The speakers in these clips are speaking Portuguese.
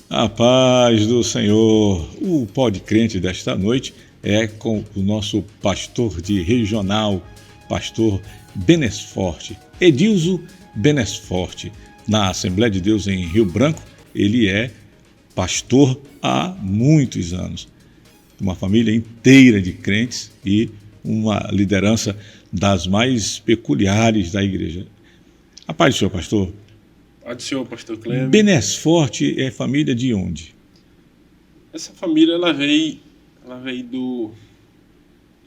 A paz do Senhor. O Pode Crente desta noite é com o nosso pastor de regional, pastor Benesforte, Edilson Benesforte, na Assembleia de Deus em Rio Branco. Ele é pastor há muitos anos. Uma família inteira de crentes e uma liderança das mais peculiares da igreja. A paz do Senhor, pastor. Pode ser, pastor Cleber. Benesforte é família de onde? Essa família ela veio do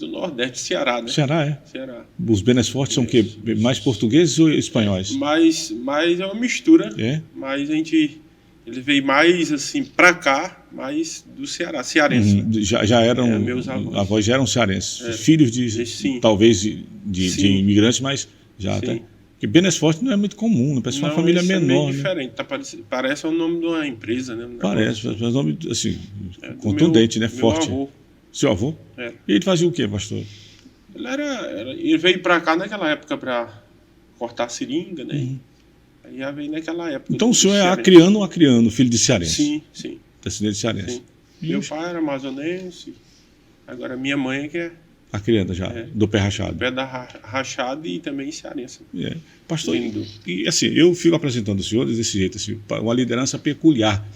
Nordeste, Ceará, né? Ceará, é? Ceará. Os Benesfortes são o quê? Mais portugueses ou espanhóis? Mas é uma mistura. É? Mas ele veio mais assim para cá, mais do Ceará, cearense. Já eram, meus avós já eram cearenses, filhos talvez de imigrantes, mas já até. Porque Benesforte não é muito comum, não parece uma família menor. É diferente, tá, parece o nome de uma empresa, né? Parece, mas um nome assim, contundente, né? Forte. Meu avô. Seu avô? É. E ele fazia o quê, pastor? Ele veio para cá naquela época para cortar seringa, né? Aí já veio naquela época. Então o senhor é acriano ou acriano, filho de cearense? Sim. Descendente de cearense. Sim. Meu pai era amazonense, agora minha mãe é que é acriana já, do pé rachado. Do pé da rachado e também cearense. Pastor, e assim, eu fico apresentando os senhores desse jeito, assim, uma liderança peculiar.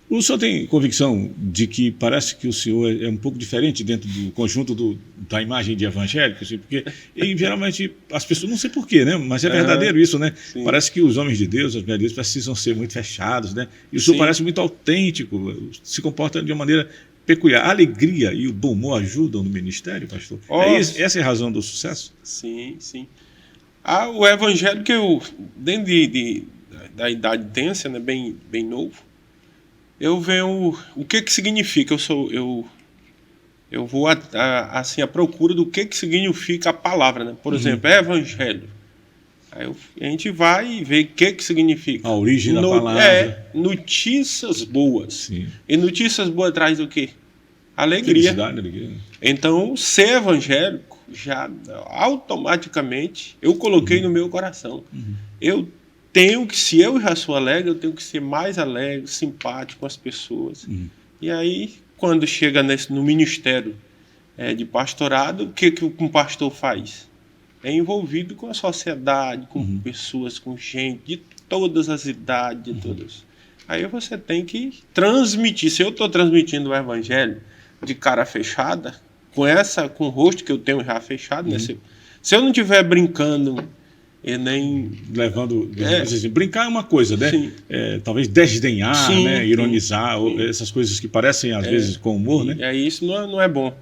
O senhor tem convicção de que parece que o senhor é um pouco diferente dentro do conjunto da imagem de evangélico? Assim, porque geralmente as pessoas, não sei porquê, né? Mas é verdadeiro isso, né? Sim. Parece que os homens de Deus, as mulheres de Deus precisam ser muito fechados, né? E o senhor parece muito autêntico, se comporta de uma maneira peculiar. A alegria e o bom humor ajudam no ministério, pastor? Essa é a razão do sucesso? Sim. O evangelho que eu, dentro da idade tensa, né, bem novo, eu venho. O que significa? Eu vou assim à procura do que significa a palavra, né? Por exemplo, evangelho. Aí a gente vai e vê o que significa. A origem da palavra. Notícias boas. Sim. E notícias boas traz o quê? Alegria. Felicidade, alegria. Então, ser evangélico, já automaticamente, eu coloquei no meu coração. Eu tenho que, se eu já sou alegre, eu tenho que ser mais alegre, simpático com as pessoas. E aí, quando chega no ministério de pastorado, o que um pastor faz? É envolvido com a sociedade, com pessoas, com gente de todas as idades, de todas. Aí você tem que transmitir. Se eu estou transmitindo o evangelho de cara fechada, com o rosto que eu tenho já fechado, né? Se eu não estiver brincando e nem levando, assim, brincar é uma coisa, né? Talvez desdenhar, né? Ironizar, essas coisas que parecem às vezes com humor, né? Isso não é bom.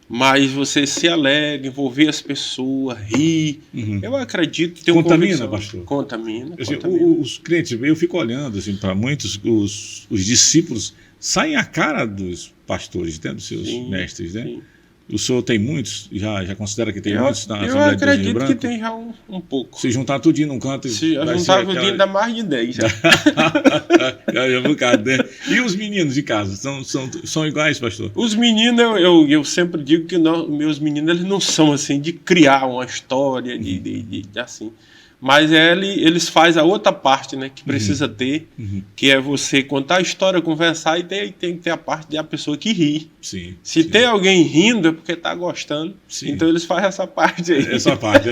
Mas você se alegra, envolver as pessoas, rir. Eu acredito que tem contamina, pastor. Contamina. Os crentes, eu fico olhando assim, para muitos, os discípulos saem a cara dos pastores, né, dos seus mestres, né? Sim. O senhor tem muitos? Já considera que tem muitos na Assembleia de Deus em Rio Branco? Eu acredito que tem já um pouco. Se juntar tudinho num canto... Se juntar tudinho dá mais de 10. E os meninos de casa? São iguais, pastor? Os meninos, eu sempre digo que meus meninos eles não são assim de criar uma história, de assim. Mas eles fazem a outra parte, né, que precisa ter, que é você contar a história, conversar e tem que ter a parte da pessoa que ri. Se tem alguém rindo é porque está gostando. Então eles fazem essa parte aí. Essa parte,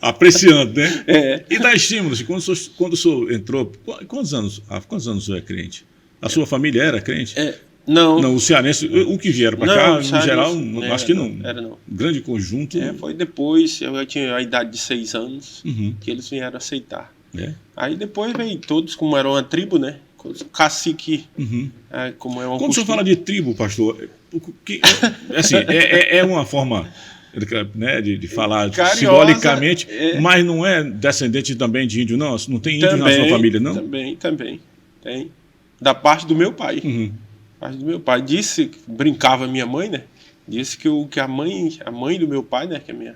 apreciando, né? E dá estímulos. Quando o senhor entrou, quantos anos o senhor é crente? A sua família era crente? Não, o cearense, o que vieram para cá, no geral, acho que não. Era não. Grande conjunto. Foi depois, eu tinha a idade de 6 anos, que eles vieram aceitar. Aí depois veio todos, como era uma tribo, né? Cacique, como é uma Quando o senhor fala de tribo, pastor, assim, é uma forma, né, de falar carinhosa, simbolicamente, mas não é descendente também de índio, não? Não tem índio na sua família, não? Também. Tem. Da parte do meu pai. Parte do meu pai. Brincava minha mãe, né? Disse que a mãe do meu pai, né? Que é minha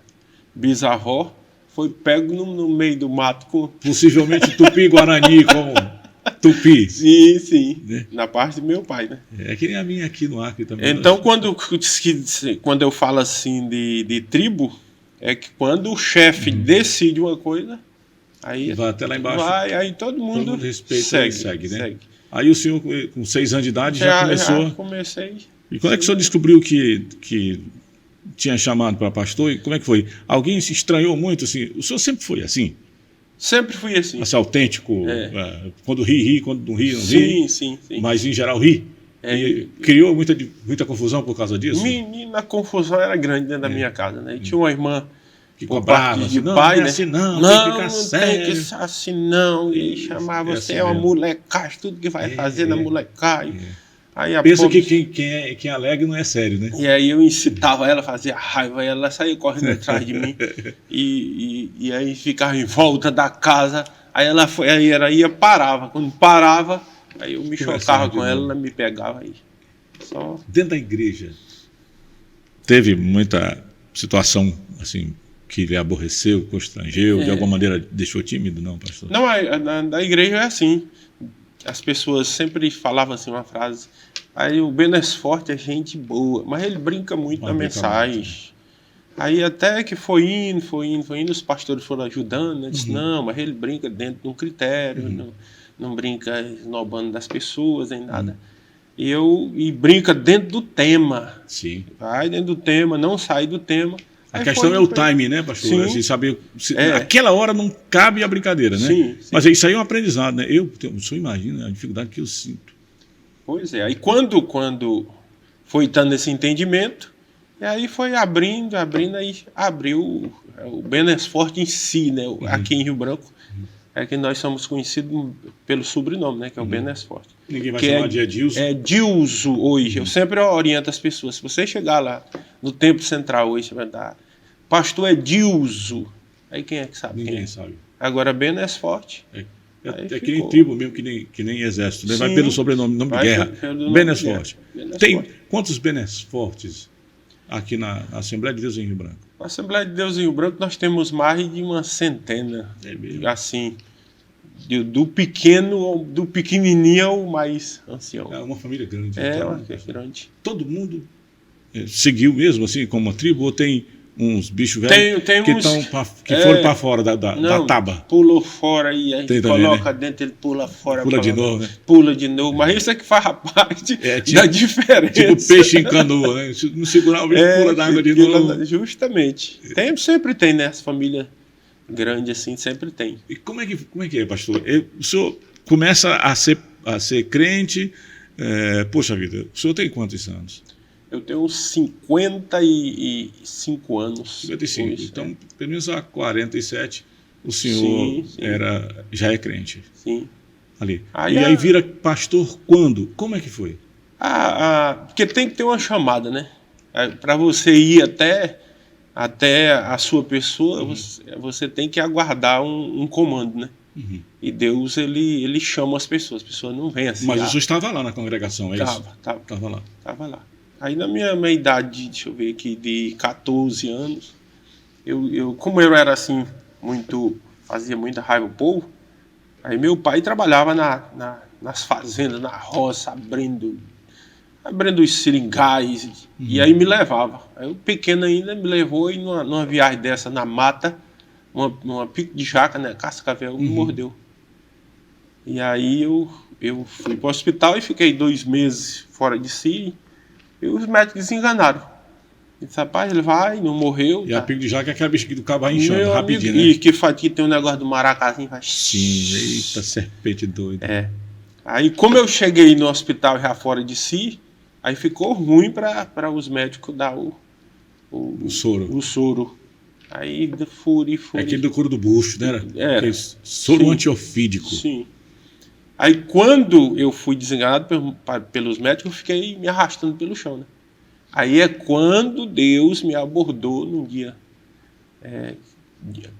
bisavó, foi pego no meio do mato com... Possivelmente Tupi-Guarani, como Tupi. Sim, sim. Né? Na parte do meu pai, né? É que nem a minha aqui no Acre também. Então, quando eu falo assim de tribo, é que quando o chefe decide uma coisa, aí vai até lá embaixo. aí todo mundo respeita e segue, né? segue. Aí o senhor, com 6 anos de idade, já começou. Já comecei. E quando é que o senhor descobriu que tinha chamado para pastor? E como é que foi? Alguém se estranhou muito assim? O senhor sempre foi assim? Sempre fui assim. Assim, autêntico? Quando ri, quando não ri, não ri? Sim. Mas em geral ri? E criou muita confusão por causa disso? Menina, a confusão era grande dentro da minha casa, né? E tinha uma irmã que cobrava de assim, pai, não, né? assim não, não, tem que ficar sério. Tem que ser assim não. E chamava você assim uma mesmo. molecagem, tudo que vai fazer na molecagem. Aí pensa que quem alega não é sério, né? E aí eu incitava ela, fazia raiva, e ela saía correndo atrás de mim. E aí ficava em volta da casa. Aí ela ia, parava. Quando parava, aí eu me chocava com ela me pegava aí. Só... Dentro da igreja, teve muita situação assim que lhe aborreceu, constrangeu, de alguma maneira deixou tímido, não, pastor? Não, na igreja é assim. As pessoas sempre falavam assim uma frase. Aí o Benesforte é gente boa, mas ele brinca muito na mensagem. Aí até que foi indo, os pastores foram ajudando, né? Disse, não, mas ele brinca dentro de um critério, não brinca esnobando das pessoas, nem nada. E brinca dentro do tema. Sim. Vai dentro do tema, não sai do tema. A questão é o timing, né, pastor? Sim. Assim, saber, aquela hora não cabe a brincadeira, né? Sim. Mas isso aí é um aprendizado, né? O senhor imagina a dificuldade que eu sinto. Pois é. Aí quando foi dando esse entendimento, e aí foi abrindo, aí abriu o Benesforte em si, né? Aqui em Rio Branco, é que nós somos conhecidos pelo sobrenome, né? Que é o Benesforte. Ninguém vai chamar de Edilson. É Dilso hoje. Eu sempre oriento as pessoas. Se você chegar lá no Templo Central hoje, você vai dar pastor Edilso. Aí quem é que sabe? Ninguém sabe. Agora Benesforte. É que nem tribo mesmo, que nem exército. Né? Vai pelo sobrenome, nome de guerra. Benesforte. Tem quantos Benesfortes aqui na Assembleia de Deus em Rio Branco? Na Assembleia de Deus em Rio Branco nós temos mais de uma centena. É mesmo? Assim, do pequenininho ao mais ancião. É uma família grande. Uma família grande. Todo mundo seguiu mesmo, assim, como uma tribo, ou tem uns bichos velhos que foram para fora da taba? Pulou fora e a gente coloca dentro, ele pula fora. Pula de novo, né? Pula de novo, mas isso é que faz a parte da diferença. Tipo peixe em canoa, né? Se não segurar o bicho, pula da água de novo. Justamente. Sempre tem, né? As famílias grandes assim, sempre tem. E como é que é, pastor? O senhor começa a ser crente, poxa vida, o senhor tem quantos anos? Eu tenho uns 55 anos. 55. Hoje, então, pelo menos há 47, o senhor sim. Já é crente. Sim. Ali. Aí vira pastor quando? Como é que foi? Porque tem que ter uma chamada, né? Para você ir até a sua pessoa, você tem que aguardar um comando, né? E Deus, ele chama as pessoas não vêm assim. Mas o senhor estava lá na congregação, é isso? Estava lá. Estava lá. Aí na minha idade, deixa eu ver aqui, de 14 anos, como eu era assim, fazia muita raiva ao povo, aí meu pai trabalhava nas fazendas, na roça, abrindo os seringais, e aí me levava. Aí o pequeno ainda me levou e numa viagem dessa na mata, uma pico de jaca, né, cascavel, me mordeu. E aí eu fui para o hospital e fiquei 2 meses fora de si. E os médicos se enganaram. Disse, rapaz, ele não morreu. E a pico de jaca é aquela bicha do cabo vai inchando rapidinho, né? E que tem um negócio do maracazinho. Sim, eita, serpente doida. Aí, como eu cheguei no hospital já fora de si, aí ficou ruim para os médicos dar o soro. O soro. Aí, furi. É aquele do couro do bucho, né? Era. Soro antiofídico. Sim. Aí, quando eu fui desenganado pelos médicos, eu fiquei me arrastando pelo chão, né? Aí é quando Deus me abordou num dia,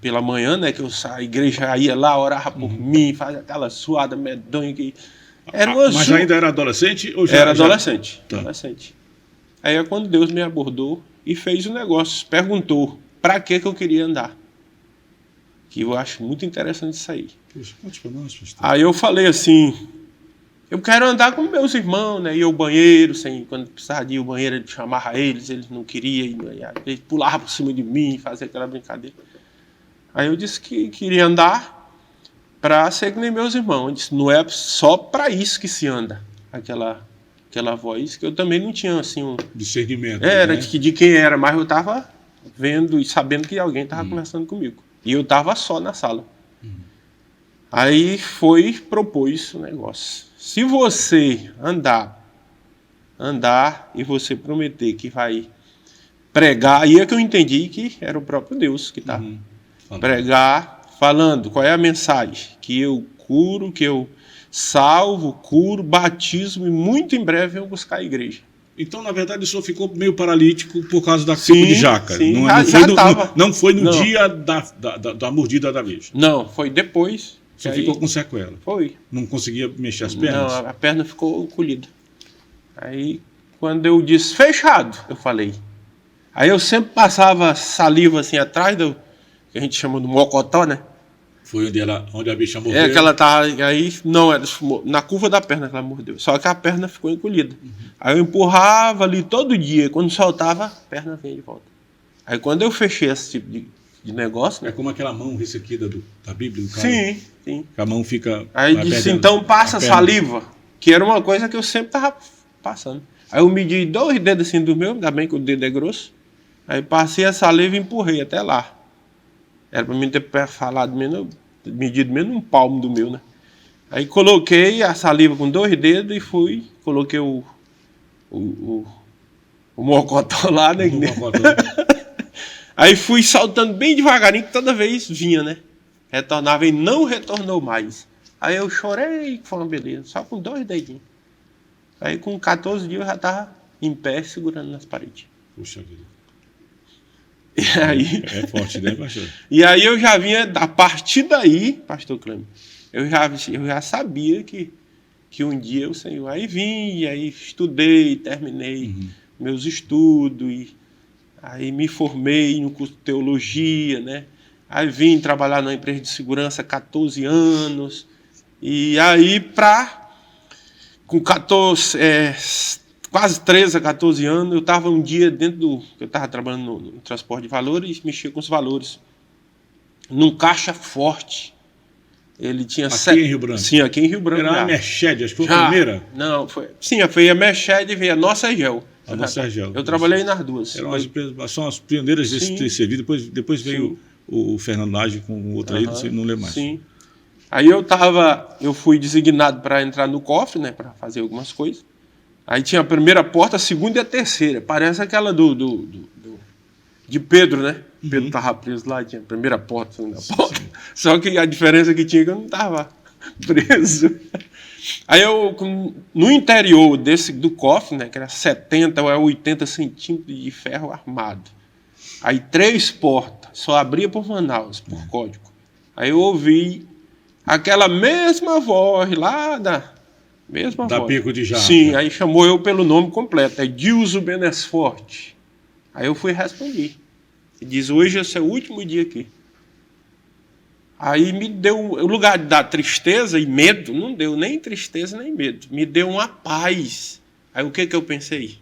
pela manhã, né? Que a igreja ia lá, orava por mim, fazia aquela suada medonha. Mas ainda era adolescente? Ou era adolescente. Tá. Adolescente. Aí é quando Deus me abordou e fez o negócio. Perguntou para que eu queria andar. Que eu acho muito interessante isso aí. Puxa, conte para nós, pastor. Aí eu falei assim, eu quero andar com meus irmãos, né? Ir ao banheiro, quando precisava de ir ao banheiro, ele chamava eles não queriam, eles pulavam por cima de mim, fazia aquela brincadeira. Aí eu disse que queria andar para ser que nem meus irmãos. Eu disse, não é só para isso que se anda, aquela voz, que eu também não tinha assim um discernimento. Era né? de quem era, mas eu estava vendo e sabendo que alguém estava conversando comigo. E eu estava só na sala. Aí propôs o negócio. Se você andar e você prometer que vai pregar, aí é que eu entendi que era o próprio Deus que está pregar, falando qual é a mensagem, que eu curo, que eu salvo, curo, batismo e muito em breve eu buscar a igreja. Então, na verdade, o senhor ficou meio paralítico por causa da pico de jaca. Sim, Não foi no dia da mordida da Virgem. Não, foi depois. Você ficou com sequela. Foi. Não conseguia mexer as pernas? Não, a perna ficou encolhida. Aí, quando eu disse fechado, eu falei. Aí eu sempre passava saliva assim atrás do que a gente chama de mocotó, né? Foi onde a bicha mordeu? É que ela tá aí, não, era na curva da perna que ela mordeu. Só que a perna ficou encolhida. Aí eu empurrava ali todo dia, quando soltava, a perna vinha de volta. Aí quando eu fechei esse tipo de negócio, né? É como aquela mão ressequida da Bíblia, do cara. Sim. A mão fica... Aí disse, então passa saliva, que era uma coisa que eu sempre tava passando. Aí eu medi 2 dedos assim do meu, ainda bem que o dedo é grosso. Aí passei a saliva e empurrei até lá. Era para mim ter falado medido menos um palmo do meu, né? Aí coloquei a saliva com 2 dedos e coloquei o mocotó lá, né? Aí fui saltando bem devagarinho, que toda vez vinha, né? Retornava e não retornou mais. Aí eu chorei, foi uma beleza, só com 2 dedinhos. Aí com 14 dias eu já estava em pé, segurando nas paredes. Puxa vida. E aí, é forte, né, pastor? E aí eu já vinha, a partir daí, pastor Clêmio, eu já sabia que um dia o Senhor... Aí vim, e aí estudei, terminei meus estudos, e aí me formei no curso de teologia, né? Aí vim trabalhar na empresa de segurança há 14 anos, e aí com 14... quase 13 a 14 anos, eu estava um dia eu estava trabalhando no transporte de valores e mexia com os valores. Num caixa forte. Ele tinha aqui em Rio Branco? Sim, aqui em Rio Branco. Era a Merched, acho que foi a primeira? Não, foi. Sim, foi a Merched e veio a Nossa Gel. A Nossa Gel. Eu trabalhei nas duas. São as pioneiras desse serviço. Depois veio o Fernando Lage com outra aí, não lembro mais. Sim. Aí eu fui designado para entrar no cofre, né, para fazer algumas coisas. Aí tinha a primeira porta, a segunda e a terceira. Parece aquela de Pedro, né? Pedro estava preso lá, tinha a primeira porta, a segunda porta. Só que a diferença que tinha é que eu não estava preso. Aí no interior do cofre, né? Que era 70 ou 80 centímetros de ferro armado. Aí 3 portas, só abria por Manaus, por código. Aí eu ouvi aquela mesma voz lá da pico de jaca. Sim, aí chamou eu pelo nome completo, é Dilso Benesforte. Aí eu fui responder. E diz, hoje esse é o último dia aqui. Aí me deu, o lugar de dar tristeza e medo, não deu nem tristeza nem medo. Me deu uma paz. Aí o que eu pensei?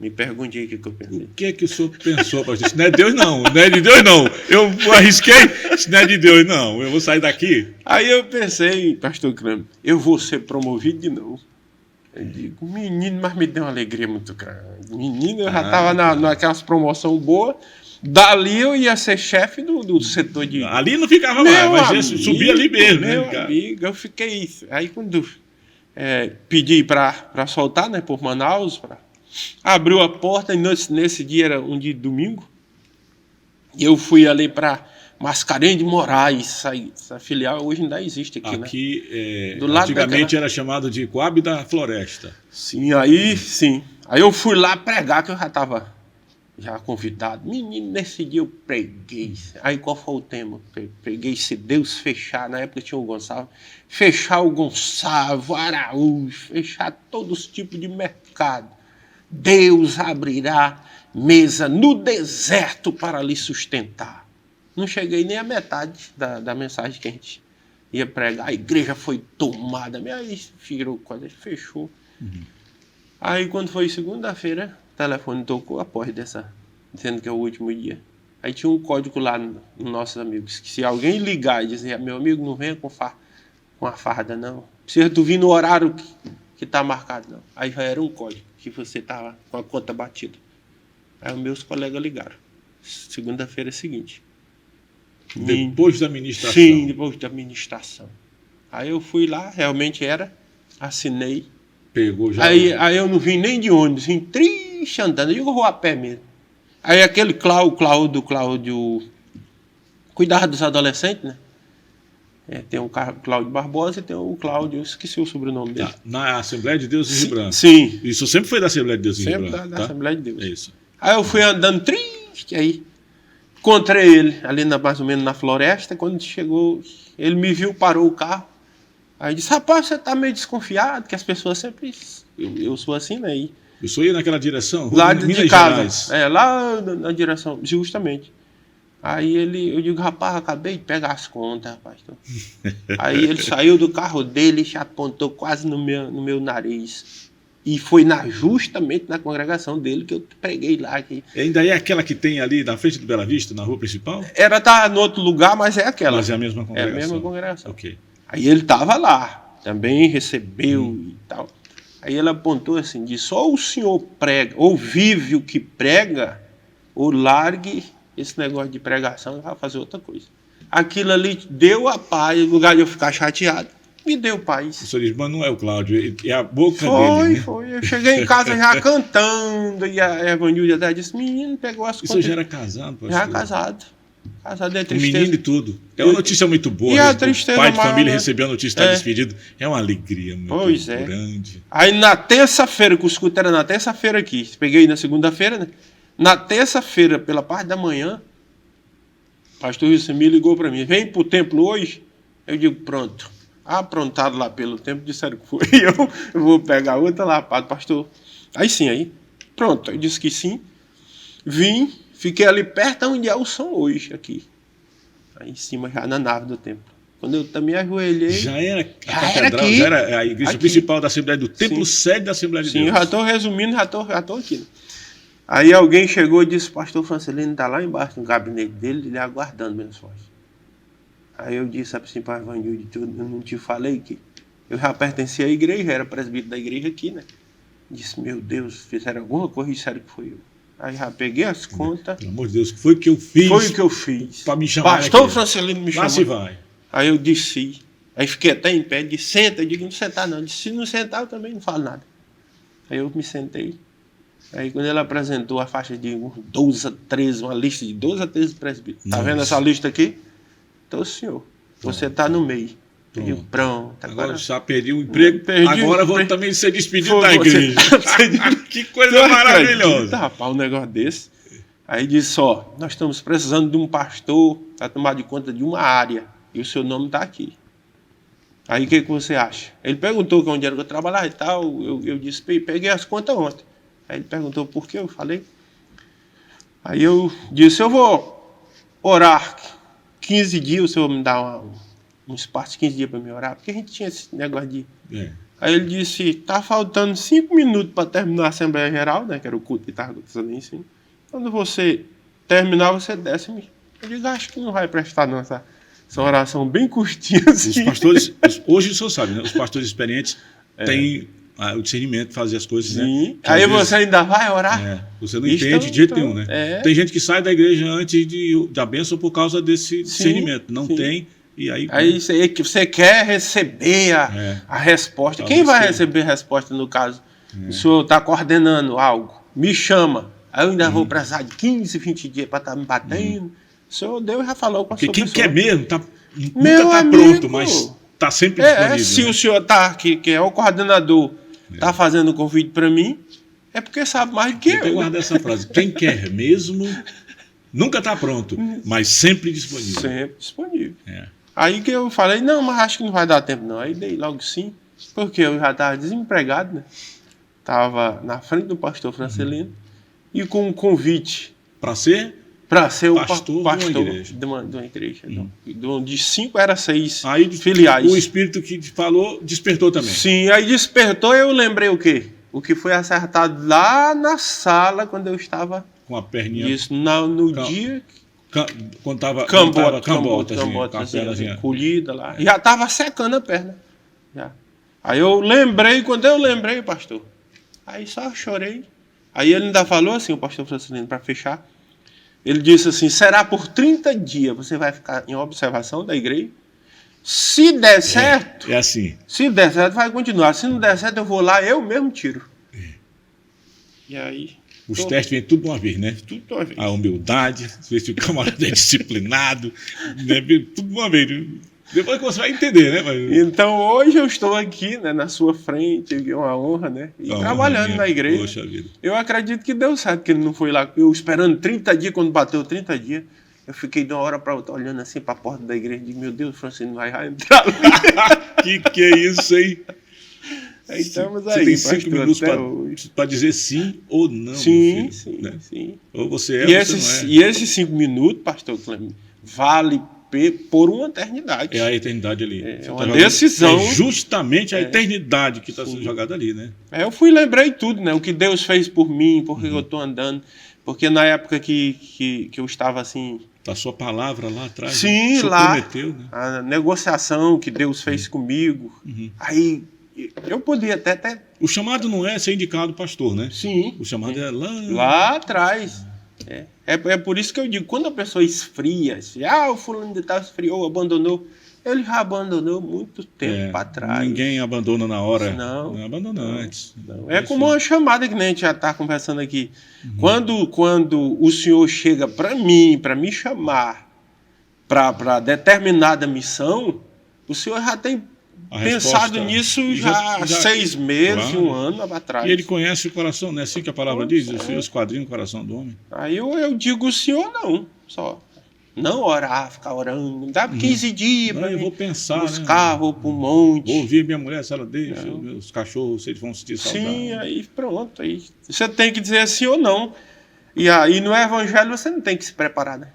Me pergunte aí o que eu pensei. O que o senhor pensou, pastor? Isso não é Deus, não. Não é de Deus, não. Eu arrisquei. Isso não é de Deus, não. Eu vou sair daqui. Aí eu pensei, pastor Clêmio, eu vou ser promovido de novo. Eu digo, menino, mas me deu uma alegria muito grande. Menino, eu já estava naquelas promoções boas. Dali eu ia ser chefe do setor de... Ali não ficava mais, mas ia subir ali mesmo. Meu amigo, eu fiquei... Aí quando pedi para soltar, né, por Manaus, abriu a porta, e nesse dia era um dia de domingo, e eu fui ali para Mascarenhas de Moraes, essa filial hoje ainda existe aqui, né? Do lado antigamente era chamado de Coab da Floresta. Sim, aí eu fui lá pregar, que eu já estava convidado. Menino, nesse dia eu preguei. Aí qual foi o tema? Preguei se Deus fechar, na época tinha o Gonçalves, fechar o Gonçalves, o Araújo, fechar todos os tipos de mercado. Deus abrirá mesa no deserto para lhe sustentar. Não cheguei nem à metade da mensagem que a gente ia pregar, a igreja foi tomada, aí virou quase, fechou. Aí quando foi segunda-feira, o telefone tocou após dessa, dizendo que é o último dia. Aí tinha um código lá nos nossos amigos, que se alguém ligar e dizer, meu amigo, não venha com a farda, não. Precisa tu vir no horário que tá marcado, não. Aí já era um código, que você tava com a conta batida. Aí os meus colegas ligaram. Segunda-feira seguinte. Depois da ministração? Sim, depois da ministração. Aí eu fui lá, realmente era, assinei. Pegou já? Aí eu não vim nem de ônibus, vim triste andando, eu vou a pé mesmo. Aí aquele Cláudio, cuidava dos adolescentes, né? Tem o Cláudio Barbosa e tem o Cláudio, eu esqueci o sobrenome dele. Na Assembleia de Deus em Rio Branco? Sim. Isso sempre foi da Assembleia de Deus em Rio Branco? Sempre da Assembleia de Deus. É isso. Aí eu fui andando triste, aí encontrei ele ali mais ou menos na floresta. Quando chegou, ele me viu, parou o carro. Aí disse, rapaz, você tá meio desconfiado, que as pessoas sempre... Eu sou assim, né? E eu sou ia naquela direção? lá de Minas casa. Gerais. Lá na direção, justamente. Aí eu digo, rapaz, acabei de pegar as contas, pastor. Aí ele saiu do carro dele e apontou quase no meu nariz. E foi justamente na congregação dele que eu preguei lá. Ainda é aquela que tem ali na frente do Bela Vista, na rua principal? Era tá no outro lugar, mas é aquela. Mas é a mesma congregação? É a mesma congregação. Ok. Aí ele estava lá, também recebeu e tal. Aí ele apontou assim, disse, ou o senhor prega, ou vive o que prega, ou largue esse negócio de pregação e vai fazer outra coisa. Aquilo ali deu a paz, no lugar de eu ficar chateado, me deu paz. O senhor diz, mas não é o Cláudio, é a boca dele, né? Foi. Eu cheguei em casa já cantando, e a Evanilda até disse, menino, pegou as contas. Isso já era casado, pastor? Já casado. Casado é O tristeza. menino e tudo. É uma notícia muito boa. E a O tristeza pai de maior, família né? recebeu a notícia de estar despedido. É uma alegria muito grande. Aí na terça-feira, que o escuto era na terça-feira aqui, peguei na segunda-feira, né? Na terça-feira, pela parte da manhã, o pastor Wilson me ligou para mim, vem pro templo hoje? Eu digo, pronto. Aprontado lá pelo templo, disseram que foi. Eu vou pegar outra lá, pastor. Aí sim, aí. Pronto, eu disse que sim. Vim, fiquei ali perto onde é o som hoje, aqui. Aí em cima, já na nave do templo. Quando eu também ajoelhei... Já era a catedral, aqui, já era a igreja aqui. Principal da Assembleia do Templo, Sim. sede da Assembleia de Deus. Sim, eu já estou resumindo, já tô aqui. Né? Aí alguém chegou e disse, pastor Francelino está lá embaixo no gabinete dele, ele aguardando menos forte. Aí eu disse assim para o Evanildo, eu não te falei que eu já pertencia à igreja, era presbítero da igreja aqui, né? Disse, meu Deus, fizeram alguma coisa e disseram que foi eu. Aí já peguei as contas. Pelo amor de Deus, foi o que eu fiz. Foi o que eu fiz. Para me chamar Pastor aqui. Francelino me chamou. Lá se vai. Aí eu desci. Aí fiquei até em pé, disse, senta. Eu digo, não sentar não. Disse, se não sentar, eu também não falo nada. Aí eu me sentei. Aí quando ele apresentou a faixa de 12 a 13, uma lista de 12 a 13 presbíteros. Tá vendo essa lista aqui? Então, senhor, você está no meio. Eu digo, pronto. Agora já perdi o emprego. Agora vou também ser despedido da igreja. Que coisa maravilhosa. Rapaz, um negócio desse. Aí disse, ó, nós estamos precisando de um pastor para tomar de conta de uma área. E o seu nome está aqui. Aí o que você acha? Ele perguntou onde era que eu trabalhava e tal. Eu disse, peguei as contas ontem. Aí ele perguntou por que eu falei. Aí eu disse, eu vou orar 15 dias, o senhor me dá um espaço de 15 dias para me orar, porque a gente tinha esse negócio de... Aí ele disse, tá faltando 5 minutos para terminar a Assembleia Geral, né, que era o culto que estava acontecendo em cima. Quando você terminar, você desce. Eu digo, acho que não vai prestar não, essa oração bem curtinha assim. Os pastores, hoje o senhor sabe, né? Os pastores experientes têm o discernimento de fazer as coisas, sim. Né? Aí você ainda vai orar? Você não entende de jeito nenhum, né? Tem gente que sai da igreja antes da bênção por causa desse discernimento. Não tem, e aí... Aí você quer receber a resposta. Quem vai receber a resposta no caso? O senhor está coordenando algo, me chama. Aí eu ainda vou precisar de 15, 20 dias para estar me batendo. O senhor Deus já falou com a sua pessoa. Porque quem quer mesmo, nunca está pronto, mas está sempre disponível. Se o senhor que é o coordenador, está fazendo o convite para mim, é porque sabe mais do que eu. Eu guardar essa frase. Quem quer mesmo, nunca está pronto, mas sempre disponível. Sempre disponível. Aí que eu falei, não, mas acho que não vai dar tempo não. Aí dei logo sim, porque eu já estava desempregado, né? Estava na frente do pastor Francelino e com um convite. Para ser? Para ser o pastor pastor de uma igreja. De uma igreja. De 5 era 6 Aí filiais. o Espírito que te falou despertou também. Sim, aí despertou, eu lembrei o quê? O que foi acertado lá na sala quando eu estava... Com a perninha... Isso, no dia... Quando estava Cambota, assim, assim, colhida lá. Já estava secando a perna. Já. Aí eu lembrei, quando eu lembrei, pastor, aí só chorei. Aí ele ainda falou assim, o pastor Francisco, para fechar, ele disse assim, será por 30 dias você vai ficar em observação da igreja? Se der certo... É assim. Se der certo, vai continuar. Se não der certo, eu vou lá, eu mesmo tiro. E aí... Os testes vêm tudo de uma vez, né? Tudo de uma vez. A humildade, ver se o camarada é disciplinado, né? Tudo de uma vez. Depois que você vai entender, né? Mas... Então hoje eu estou aqui, né, na sua frente, é uma honra, né? E trabalhando na igreja. Poxa vida. Eu acredito que deu certo, que ele não foi lá. Eu esperando 30 dias, quando bateu 30 dias, eu fiquei de uma hora para outra olhando assim para a porta da igreja e digo, meu Deus, Francisco, vai entrar lá. que é isso, hein? Aí estamos você aí, tem 5 minutos para dizer sim ou não. Sim, filho, né? sim. Ou você é e ou esses, você não é. E esses 5 minutos, pastor Clemente, vale por uma eternidade. É a eternidade ali. É uma decisão. É justamente a eternidade que está sendo jogada ali, né? Eu lembrei tudo, né? O que Deus fez por mim, por que eu estou andando. Porque na época que eu estava assim... A sua palavra lá atrás. Sim, lá. Prometeu, né? A negociação que Deus fez comigo. Aí... Eu podia até... O chamado não é ser indicado pastor, né? Sim. O chamado é lá atrás. É por isso que eu digo, quando a pessoa esfria, assim, o fulano de tal esfriou, abandonou, ele já abandonou muito tempo atrás. Ninguém abandona na hora. Não abandona antes. Não. É como uma chamada que nem a gente já está conversando aqui. Quando o Senhor chega para me chamar para determinada missão, o Senhor já tem pensado nisso já há 6 meses, claro. 1 ano atrás. E ele conhece o coração, não é assim que a palavra diz? O Senhor esquadrinha o coração do homem. Aí eu digo o Senhor não, só. Não orar, ficar orando. Dá 15 dias para eu vou pensar, buscar, né? Vou para um monte. Vou ouvir minha mulher, se ela deixa, meus cachorros, se eles vão sentir saudade. Sim, aí pronto. Aí você tem que dizer sim ou não. E aí no evangelho você não tem que se preparar, né?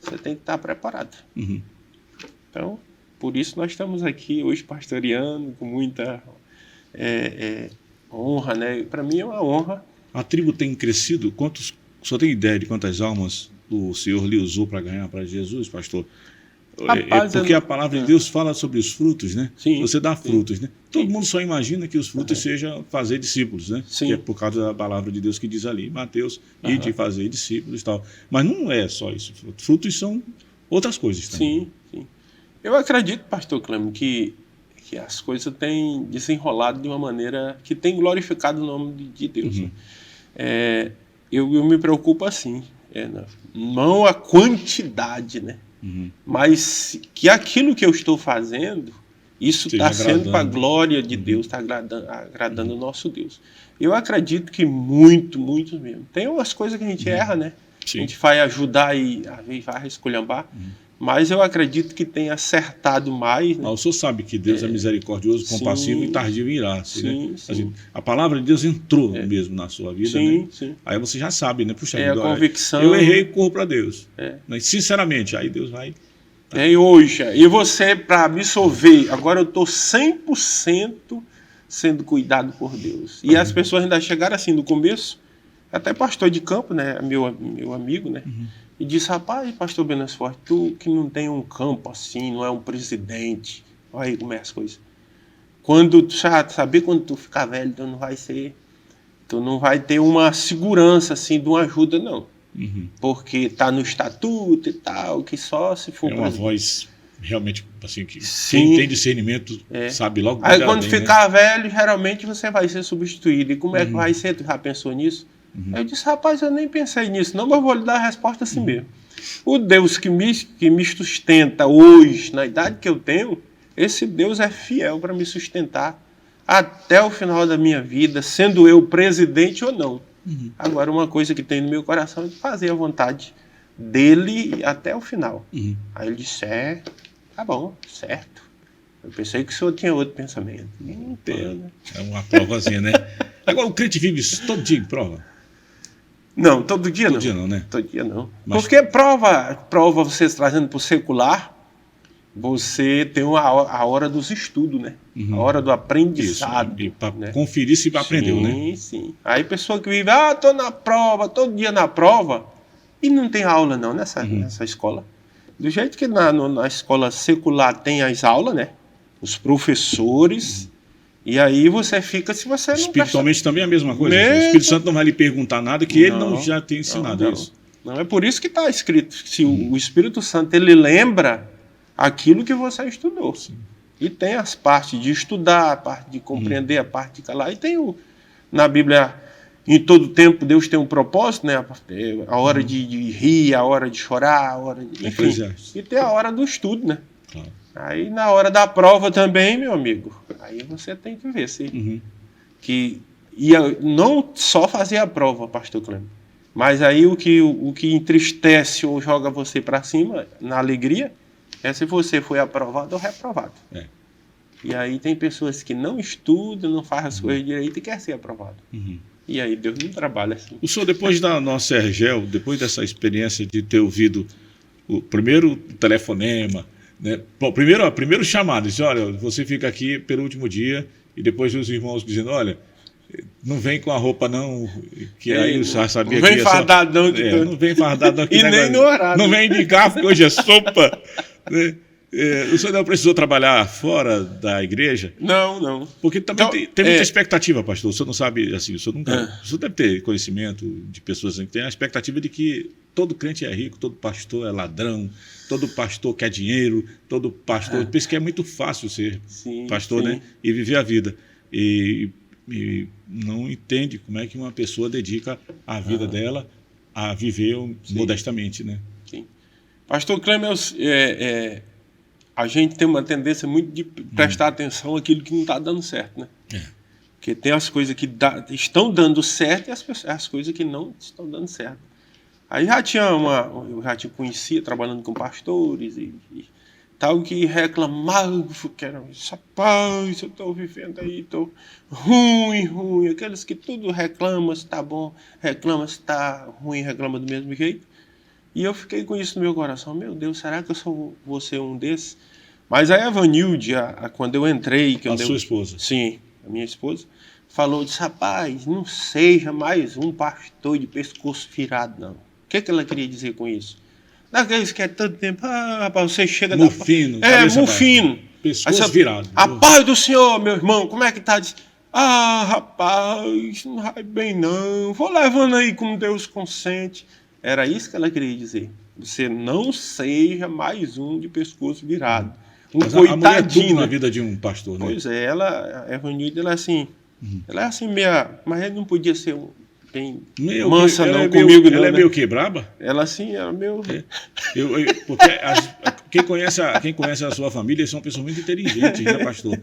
Você tem que estar preparado. Então... Por isso nós estamos aqui hoje pastoreando com muita honra, né? Para mim é uma honra. A tribo tem crescido? Só tem ideia de quantas almas o Senhor lhe usou para ganhar para Jesus, pastor? Rapaz, porque a palavra de Deus fala sobre os frutos, né? Sim, você dá frutos, né? Todo mundo só imagina que os frutos sejam fazer discípulos, né? Sim. Que é por causa da palavra de Deus que diz ali, Mateus, e de fazer discípulos e tal. Mas não é só isso. Frutos são outras coisas também. Sim. Eu acredito, pastor Clêmio, que as coisas têm desenrolado de uma maneira que tem glorificado o nome de Deus. Eu me preocupo assim, não a quantidade, né? Mas que aquilo que eu estou fazendo, isso está sendo para a glória de Deus, está agradando o nosso Deus. Eu acredito que muito mesmo. Tem umas coisas que a gente erra, né? Sim. A gente vai ajudar e às vezes vai esculhambar. Mas eu acredito que tem acertado mais. Né? O senhor sabe que Deus é misericordioso, compassivo e tardio em irar-se. Sim, né? sim. Assim, a palavra de Deus entrou mesmo na sua vida. Sim, né? sim. Aí você já sabe, né? Puxa, a convicção. Eu errei e corro para Deus. Mas, sinceramente, aí Deus vai... hoje, e você, para absolver, agora eu estou 100% sendo cuidado por Deus. E as pessoas ainda chegaram assim no começo, até pastor de campo, né? Meu amigo, né? E disse, rapaz, pastor Benesfort, tu que não tem um campo assim, não é um presidente. Olha aí como é as coisas. Quando tu saber quando tu ficar velho, tu não vai ter uma segurança assim de uma ajuda, não. Porque tá no estatuto e tal, que só se for... É uma voz realmente assim, que Sim. quem tem discernimento sabe logo. Aí quando ficar velho, geralmente você vai ser substituído. E como é que vai ser? Tu já pensou nisso? Eu disse, rapaz, eu nem pensei nisso, não, mas vou lhe dar a resposta assim mesmo. O Deus que me sustenta hoje, na idade que eu tenho, esse Deus é fiel para me sustentar até o final da minha vida, sendo eu presidente ou não. Agora, uma coisa que tem no meu coração é de fazer a vontade dele até o final. Aí ele disse, tá bom, certo. Eu pensei que o senhor tinha outro pensamento. Não tenho, né? É uma provazinha, né? Agora, o crente vive todo dia em prova. Não, todo dia não. Todo dia não, né? Todo dia não. Mas... Porque prova vocês trazendo para o secular, você tem a hora dos estudos, né? A hora do aprendizado. Isso, para né? conferir se aprendeu, né? Sim, sim. Aí pessoa que vive, tô na prova, todo dia na prova, e não tem aula não nessa escola. Do jeito que na escola secular tem as aulas, né? Os professores, e aí você fica, se você não espiritualmente também é a mesma coisa. O Espírito Santo não vai lhe perguntar nada que ele não já tem ensinado isso. Não, é por isso que está escrito, se o Espírito Santo, ele lembra aquilo que você estudou. Sim. E tem as partes de estudar, a parte de compreender, a parte de calar. E tem na Bíblia, em todo tempo, Deus tem um propósito, né? A hora de rir, a hora de chorar, a hora de... Enfim, e tem a hora do estudo, né? Claro. Aí, na hora da prova também, meu amigo, aí você tem que ver se... não só fazer a prova, pastor Cleber, mas aí o que entristece ou joga você para cima, na alegria, é se você foi aprovado ou reprovado. E aí tem pessoas que não estudam, não fazem as coisas direito e quer ser aprovado. E aí Deus não trabalha assim. O senhor, depois da nossa Ergel, depois dessa experiência de ter ouvido o primeiro telefonema, né? Bom, primeiro chamado, disse, olha, você fica aqui pelo último dia, e depois os irmãos dizendo, olha, não vem com a roupa não, que aí eu já sabia que... Não vem fardado não. Não vem fardado não. E nem no horário. Não vem indicar, porque hoje é sopa. Né? O senhor não precisou trabalhar fora da igreja? Não. Porque também tem muita expectativa, pastor. O senhor não sabe, assim, o senhor deve ter conhecimento de pessoas que têm a expectativa de que todo crente é rico, todo pastor é ladrão, todo pastor quer dinheiro, todo pastor... Pensa que é muito fácil ser pastor, né? E viver a vida. E não entende como é que uma pessoa dedica a vida dela a viver modestamente, né? Sim. Pastor Cleber, a gente tem uma tendência muito de prestar atenção naquilo que não está dando certo, né? Porque tem as coisas que estão dando certo e as coisas que não estão dando certo. Aí eu já te conhecia trabalhando com pastores e tal, que reclamavam, que era rapaz, eu estou vivendo aí, estou ruim, aqueles que tudo reclama se está bom, reclama se está ruim, reclama do mesmo jeito. E eu fiquei com isso no meu coração, meu Deus, será que eu vou ser um desses? Mas a Evanilde, quando eu entrei... Sua esposa? Sim, a minha esposa, falou, disse, rapaz, não seja mais um pastor de pescoço virado, não. O que ela queria dizer com isso? Daqueles que é tanto tempo, rapaz, você chega... Mufino. Mufino. Pescoço virado. A paz do Senhor, meu irmão, como é que tá? Diz, rapaz, não vai bem não, vou levando aí como Deus consente. Era isso que ela queria dizer. Você não seja mais um de pescoço virado. Mas coitadinho. A mulher é tudo na vida de um pastor, né? Pois é, ela é reunida, ela é assim, ela é assim mas ele não podia ser bem mansa comigo. Ela é meio que braba? Ela assim, ela meio... Porque quem conhece a sua família são pessoas muito inteligentes, né, pastor?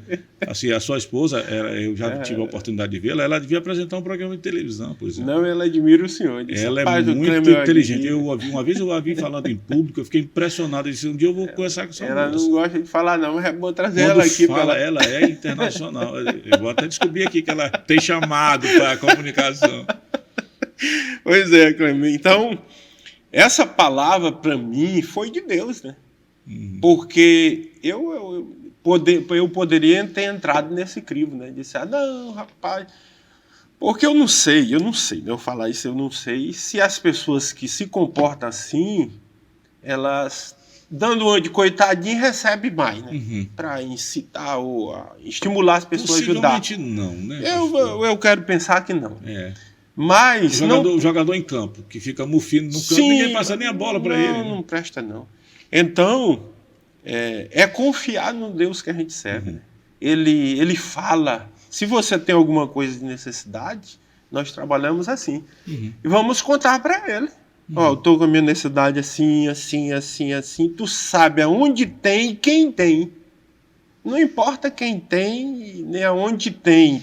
Assim, a sua esposa, eu já tive a oportunidade de vê-la, ela devia apresentar um programa de televisão, por exemplo. Não, ela admira o senhor. Disse, ela é muito inteligente. Uma vez eu a vi falando em público, eu fiquei impressionado. Eu disse, um dia eu vou conversar com essa moça. Ela não gosta de falar não, mas é bom trazer ela aqui. Ela é internacional. Eu vou até descobrir aqui que ela tem chamado para a comunicação. Pois é, Clemente. Então, essa palavra para mim foi de Deus, né? Porque eu poderia ter entrado nesse crivo, né? Disse, não, rapaz, porque eu não sei, eu falar isso, eu não sei se as pessoas que se comportam assim, elas, dando uma de coitadinho, recebem mais, né? Para incitar ou estimular as pessoas a ajudar. Não, né? Eu quero pensar que não. Mas o jogador em campo, que fica mufino no campo, ninguém passa nem a bola para ele. Não presta, não. Então, é confiar no Deus que a gente serve. Né? Ele fala. Se você tem alguma coisa de necessidade, nós trabalhamos assim. E vamos contar para ele. Eu estou com a minha necessidade assim. Tu sabe aonde tem e quem tem. Não importa quem tem, nem aonde tem,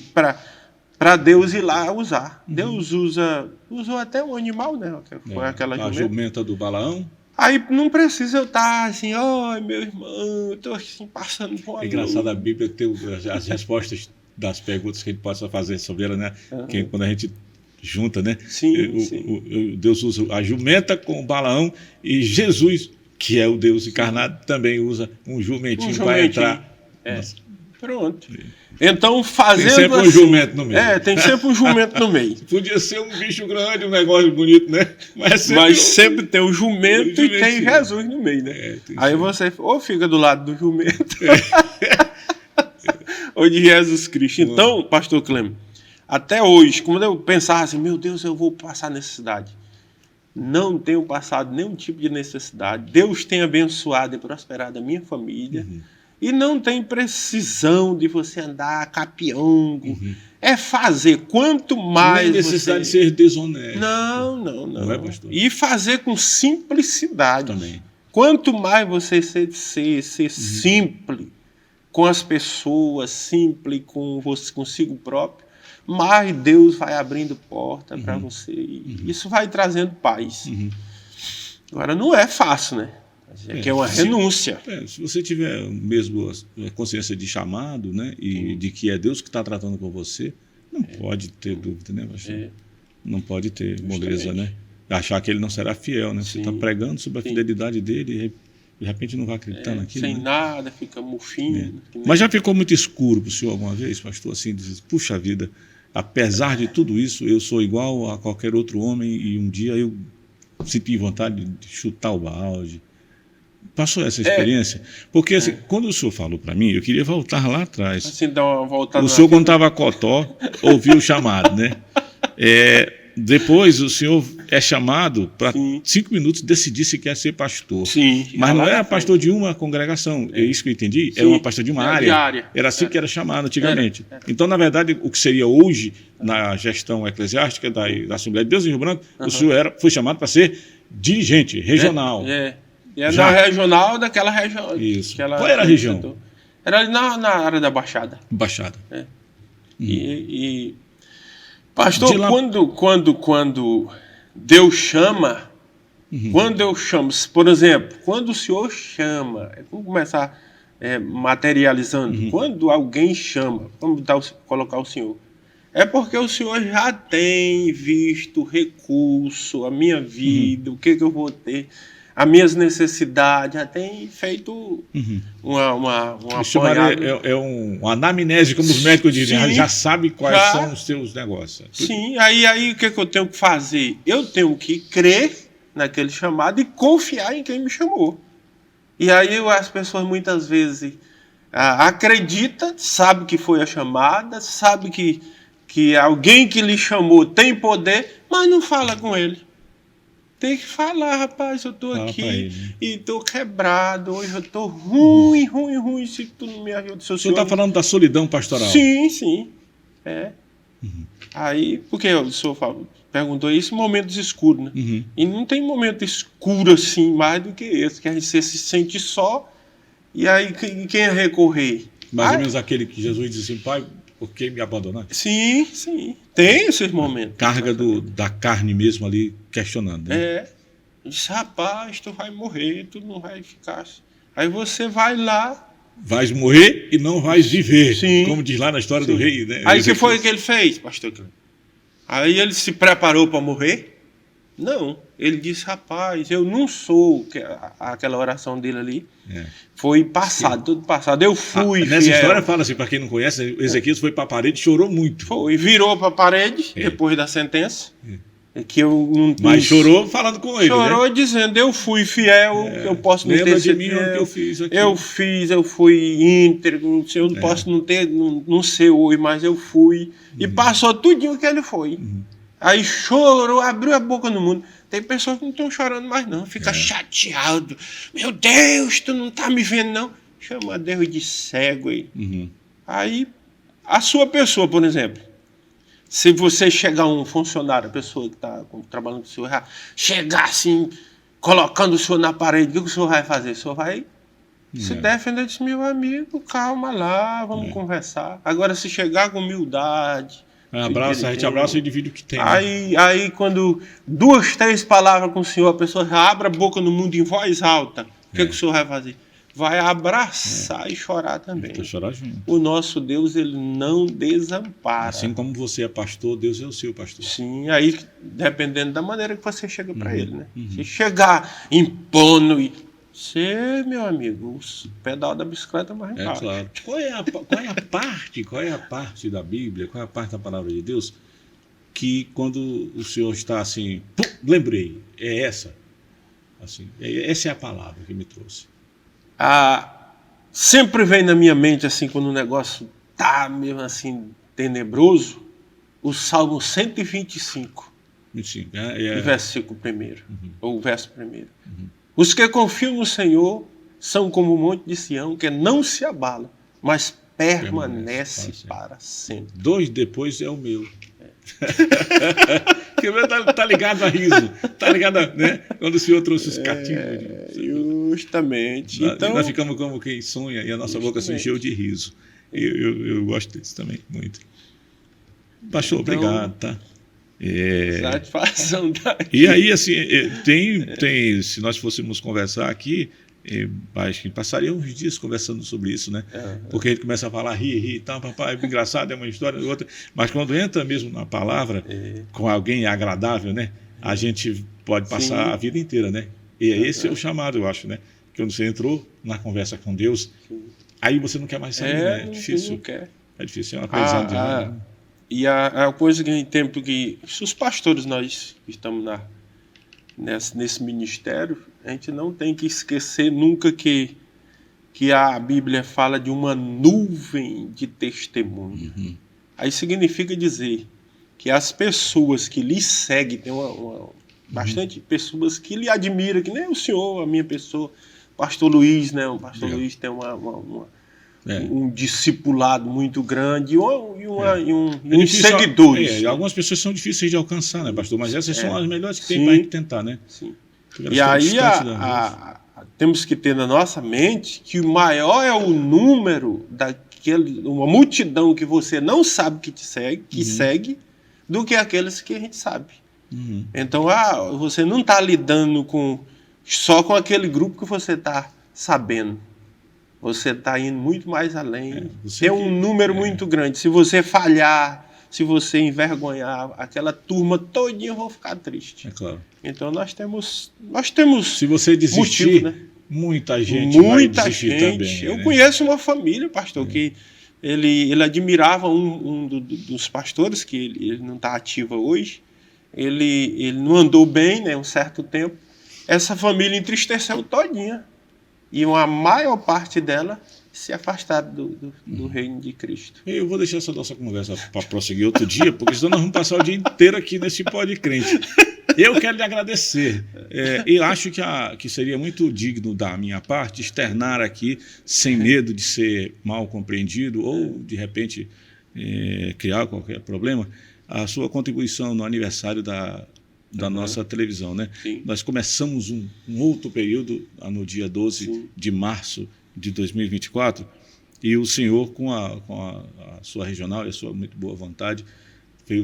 para Deus ir lá usar. Deus usou até um animal, né? Que foi aquela a jumenta do Balaão. Aí não precisa eu estar assim, meu irmão, eu estou assim, passando por aí. É engraçado a Bíblia ter as respostas das perguntas que a gente possa fazer sobre ela, né? Quando a gente junta, né? Sim, sim. Deus usa a jumenta com Balaão e Jesus, que é o Deus encarnado, também usa um jumentinho para entrar. Pronto. Então, fazendo tem sempre assim, um jumento no meio. Tem sempre um jumento no meio. Podia ser um bicho grande, um negócio bonito, né? Mas sempre tem o jumento e tem Jesus no meio, né? Aí você ou fica do lado do jumento ou de Jesus Cristo. Então, pastor Clem, até hoje, quando eu pensava assim, meu Deus, eu vou passar necessidade. Não tenho passado nenhum tipo de necessidade. Deus tem abençoado e prosperado a minha família. E não tem precisão de você andar capiango. É fazer. Quanto mais nem necessidade de ser desonesto. Não. Não é, pastor? E fazer com simplicidade. Também. Quanto mais você ser simples com as pessoas, simples com você, consigo próprio, mais Deus vai abrindo porta para você. E isso vai trazendo paz. Agora, não é fácil, né? Que é uma renúncia. Se você tiver mesmo a consciência de chamado, né, e de que é Deus que está tratando com você, não pode ter dúvida, né, pastor? Não pode ter moleza, né? Achar que ele não será fiel, né? Você está pregando sobre a fidelidade dele e de repente não vai acreditar naquilo. Sem né? nada, fica mufinho. Mas já ficou muito escuro para o senhor alguma vez, pastor? Assim, diz, puxa vida, apesar de tudo isso, eu sou igual a qualquer outro homem e um dia eu senti vontade de chutar o balde. Passou essa experiência? Porque assim, quando o senhor falou para mim, eu queria voltar lá atrás. Assim, dar uma voltada. O senhor, quando estava a Cotó, ouviu o chamado, né? Depois o senhor é chamado para 5 minutos decidir se quer ser pastor. Sim. Mas não era pastor de uma congregação, é isso que eu entendi? Era uma pastor de uma área. Era assim que era chamado antigamente. Então, na verdade, o que seria hoje, na gestão eclesiástica da Assembleia de Deus em Rio Branco, o senhor foi chamado para ser dirigente regional. E é na regional daquela região. Isso. Qual era a região? Era ali na área da Baixada. Baixada. Pastor, quando Deus chama, quando eu chamo, por exemplo, quando o Senhor chama, vamos começar materializando, quando alguém chama, vamos colocar o Senhor, é porque o Senhor já tem visto o recurso, a minha vida, o que eu vou ter, as minhas necessidades, já tem feito uma apanhada. É uma anamnese, como os médicos dizem, já sabe quais são os seus negócios. Sim, aí o que eu tenho que fazer? Eu tenho que crer naquele chamado e confiar em quem me chamou. E aí as pessoas muitas vezes acreditam, sabe que foi a chamada, sabe que alguém que lhe chamou tem poder, mas não fala com ele. Tem que falar, rapaz, eu tô aqui e tô quebrado, hoje eu tô ruim, se tu não me ajuda. O senhor está falando da solidão pastoral? Sim. Aí, porque o senhor perguntou isso em momentos escuros, né? E não tem momento escuro assim, mais do que esse, que a gente se sente só, e aí quem é recorrer? Mais ou menos aquele que Jesus disse assim, pai, por que me abandonar? Sim. Tem esses momentos. Carga da carne mesmo ali, questionando. Né? Diz, rapaz, tu vai morrer, tu não vai ficar... Aí você vai lá... Vais morrer e não vais viver. Sim. Como diz lá na história do rei. Né? Aí o que foi que ele fez, pastor Cleber? Aí ele se preparou para morrer? Não. Ele disse, rapaz, eu não sou... Aquela oração dele ali foi passado, tudo passado. Eu fui nessa história fala assim, para quem não conhece, Ezequias foi para a parede e chorou muito. Foi, virou para a parede, depois da sentença. Que eu não, mas chorou falando com ele, chorou dizendo, eu fui fiel, eu posso não ter sido fiel, que eu fiz aqui. Eu fui íntegro, eu não posso não ser hoje, mas eu fui. E passou tudinho que ele foi. Aí chorou, abriu a boca no mundo. Tem pessoas que não estão chorando mais não, fica chateado. Meu Deus, tu não tá me vendo não. Chama Deus de cego aí. Aí, a sua pessoa, por exemplo, se você chegar um funcionário, a pessoa que está trabalhando com o senhor, chegar assim, colocando o senhor na parede, o que o senhor vai fazer? O senhor vai se defender disso, meu amigo, calma lá, vamos conversar. Agora, se chegar com humildade... a gente abraça e divide o que tem. Aí quando 2, 3 palavras com o senhor, a pessoa já abre a boca no mundo em voz alta, o que o senhor vai fazer? vai abraçar e chorar também. Vai chorar junto. O nosso Deus, ele não desampara. Assim como você é pastor, Deus é o seu pastor. Sim, aí dependendo da maneira que você chega para ele, né? Se chegar impondo e você, meu amigo, o pedal da bicicleta mais É baixo. claro. Qual é a parte da Bíblia, qual é a parte da palavra de Deus que quando o senhor está assim, pum, lembrei, é essa. Assim, essa é a palavra que me trouxe. Sempre vem na minha mente, assim, quando o negócio tá mesmo assim tenebroso, o Salmo 125, 25, o versículo 1, ou o verso 1. Os que confiam no Senhor são como o monte de Sião, que não se abala, mas permanece para sempre. 2 depois é o meu. Que o meu tá ligado a riso, tá ligado a, né? Quando o senhor trouxe os cativos. Justamente. Então, nós ficamos como quem sonha e a nossa boca se encheu de riso. Eu gosto disso também, muito. Pastor, então, obrigado, tá? Satisfação. E aí, assim, tem, se nós fôssemos conversar aqui, acho que passaria uns dias conversando sobre isso, né? Porque a gente começa a falar, rir e tal, papai, é engraçado, é uma história, outra. Mas quando entra mesmo na palavra, com alguém agradável, né? A gente pode passar a vida inteira, né? E esse é o chamado, eu acho, né? Que quando você entrou na conversa com Deus, aí você não quer mais sair, né? É difícil. Não quer. É difícil, é uma coisa demais. Né? E a coisa que a gente tem, porque os pastores, nós que estamos nesse ministério, a gente não tem que esquecer nunca que a Bíblia fala de uma nuvem de testemunho. Aí significa dizer que as pessoas que lhe seguem, tem bastante pessoas que lhe admiram, que nem o senhor, a minha pessoa, pastor Luiz, né? O pastor Luiz tem um discipulado muito grande e uns seguidores. Algumas pessoas são difíceis de alcançar, né, pastor? Mas essas são as melhores que tem para a gente tentar, né? Sim. E aí temos que ter na nossa mente que o maior é o número uma multidão que você não sabe que te segue, segue, do que aqueles que a gente sabe. Então, você não está lidando só com aquele grupo que você está sabendo. Você está indo muito mais além. Tem um número muito grande. Se você falhar, se você envergonhar, aquela turma todinha vão ficar triste. É claro. Então nós temos se você desistir, motivo, né? Muita gente vai desistir também. Eu conheço uma família, pastor, que ele admirava um dos pastores, que ele não está ativo hoje. Ele não andou bem, né, um certo tempo. Essa família entristeceu todinha. E uma maior parte dela se afastaram do reino de Cristo. Eu vou deixar essa nossa conversa para prosseguir outro dia, porque senão nós vamos passar o dia inteiro aqui nesse Pode Crente. Eu quero lhe agradecer. Eu acho que seria muito digno da minha parte externar aqui, sem medo de ser mal compreendido ou, de repente, criar qualquer problema, a sua contribuição no aniversário da nossa televisão, né? Nós começamos um outro período no dia 12 de março de 2024 e o senhor, com a sua regional e a sua muito boa vontade,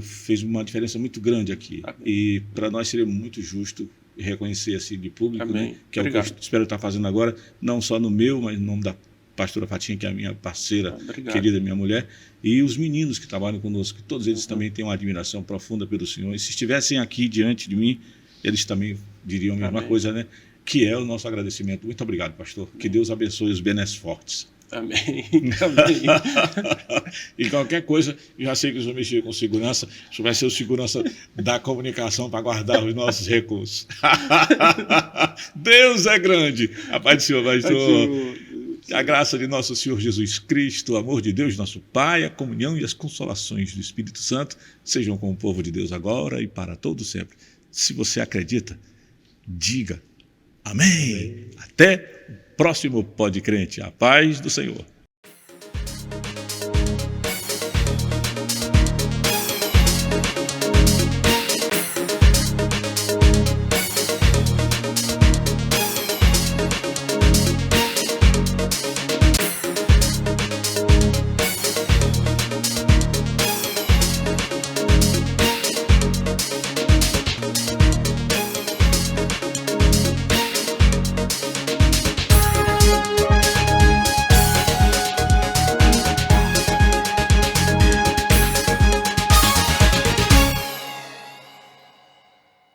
fez uma diferença muito grande aqui. E para nós seria muito justo reconhecer assim de público, né? Que é o que eu espero estar fazendo agora, não só no meu, mas no nome da pastora Fatinha, que é a minha parceira, querida, minha mulher, e os meninos que trabalham conosco, que todos eles também têm uma admiração profunda pelo Senhor. E se estivessem aqui diante de mim, eles também diriam a mesma coisa, né? Que é o nosso agradecimento. Muito obrigado, pastor. Que Deus abençoe os Benesfortes. Amém. E qualquer coisa, já sei que o senhor mexer com segurança, o senhor vai ser o segurança da comunicação para guardar os nossos recursos. Deus é grande. A paz do Senhor, pastor. A graça de nosso Senhor Jesus Cristo, o amor de Deus, nosso Pai, a comunhão e as consolações do Espírito Santo sejam com o povo de Deus agora e para todo sempre. Se você acredita, diga amém. Até o próximo Pode Crente. A paz do Senhor.